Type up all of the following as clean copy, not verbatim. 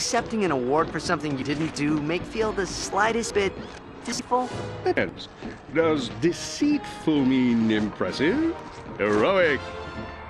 accepting an award for something you didn't do make feel the slightest bit deceitful? Does deceitful mean impressive? Heroic?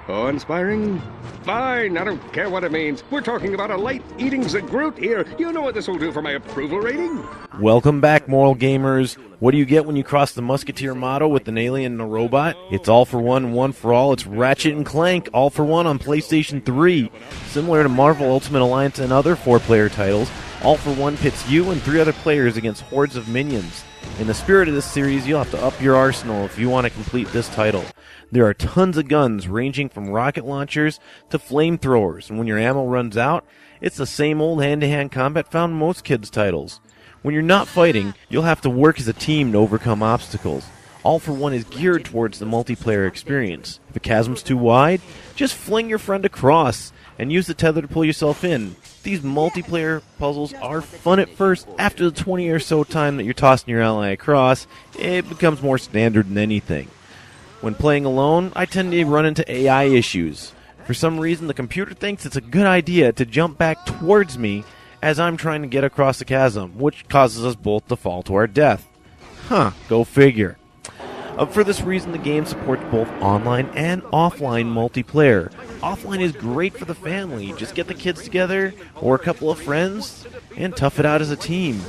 Awe-inspiring? Fine, I don't care what it means. We're talking about a light-eating Zagroot here. You know what this will do for my approval rating? Welcome back, moral gamers. What do you get when you cross the Musketeer motto with an alien and a robot? It's all for one, one for all. It's Ratchet and Clank, all for one on PlayStation 3. Similar to Marvel Ultimate Alliance and other 4-player titles, All for One pits you and 3 other players against hordes of minions. In the spirit of this series, you'll have to up your arsenal if you want to complete this title. There are tons of guns ranging from rocket launchers to flamethrowers, and when your ammo runs out, it's the same old hand-to-hand combat found in most kids' titles. When you're not fighting, you'll have to work as a team to overcome obstacles. All for One is geared towards the multiplayer experience. If a chasm's too wide, just fling your friend across and use the tether to pull yourself in. These multiplayer puzzles are fun at first. After the 20 or so time that you're tossing your ally across, it becomes more standard than anything. When playing alone, I tend to run into AI issues. For some reason, the computer thinks it's a good idea to jump back towards me as I'm trying to get across the chasm, which causes us both to fall to our death. Go figure. For this reason, the game supports both online and offline multiplayer. Offline is great for the family. Just get the kids together, or a couple of friends, and tough it out as a team.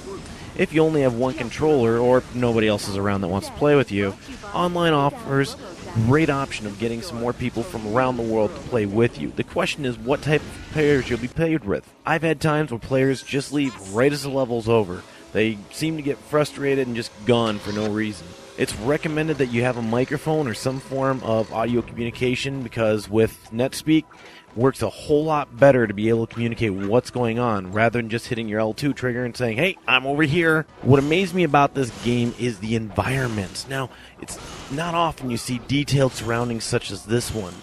If you only have one controller, or nobody else is around that wants to play with you, online offers a great option of getting some more people from around the world to play with you. The question is what type of players you'll be paired with. I've had times where players just leave right as the level's over. They seem to get frustrated and just gone for no reason. It's recommended that you have a microphone or some form of audio communication because with NetSpeak, it works a whole lot better to be able to communicate what's going on rather than just hitting your L2 trigger and saying, hey, I'm over here. What amazed me about this game is the environments. Now, it's not often you see detailed surroundings such as this one.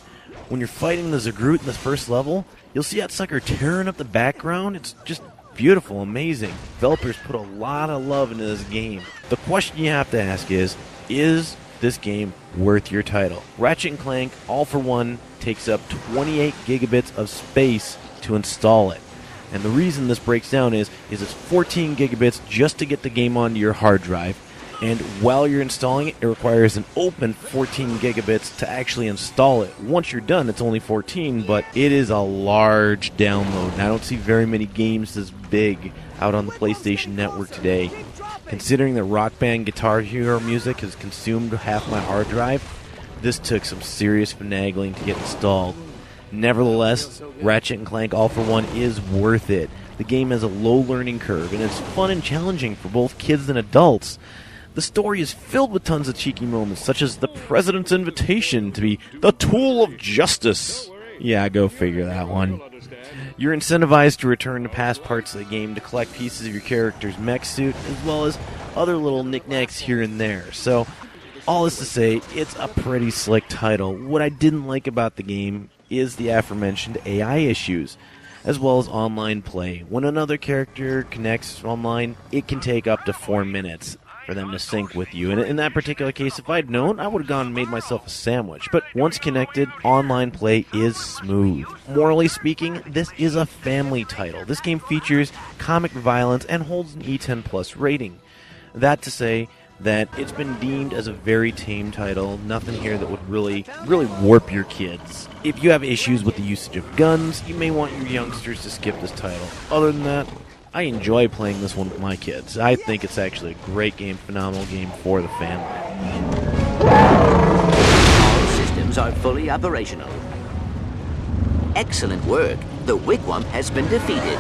When you're fighting the Zagroot in the first level, you'll see that sucker tearing up the background. It's just beautiful, amazing. Developers put a lot of love into this game. The question you have to ask is this game worth your title? Ratchet & Clank, All for One, takes up 28 gigabits of space to install it. And the reason this breaks down is it's 14 gigabits just to get the game onto your hard drive. And while you're installing it, it requires an open 14 gigabits to actually install it. Once you're done, it's only 14, but it is a large download. And I don't see very many games this big out on the PlayStation Network today. Considering that Rock Band Guitar Hero music has consumed half my hard drive, this took some serious finagling to get installed. Nevertheless, Ratchet & Clank All for One is worth it. The game has a low learning curve, and it's fun and challenging for both kids and adults. The story is filled with tons of cheeky moments, such as the President's invitation to be the tool of justice. Yeah, go figure that one. You're incentivized to return to past parts of the game to collect pieces of your character's mech suit, as well as other little knickknacks here and there. So, all this to say, it's a pretty slick title. What I didn't like about the game is the aforementioned AI issues, as well as online play. When another character connects online, it can take up to 4 minutes for them to sync with you. And in that particular case, if I'd known, I would have gone and made myself a sandwich. But once connected, online play is smooth. Morally speaking, this is a family title. This game features comic violence and holds an E10 plus rating. That to say that it's been deemed as a very tame title, nothing here that would really warp your kids. If you have issues with the usage of guns, you may want your youngsters to skip this title. Other than that, I enjoy playing this one with my kids. I think it's actually a great game, phenomenal game for the family. All systems are fully operational. Excellent work. The wigwam has been defeated.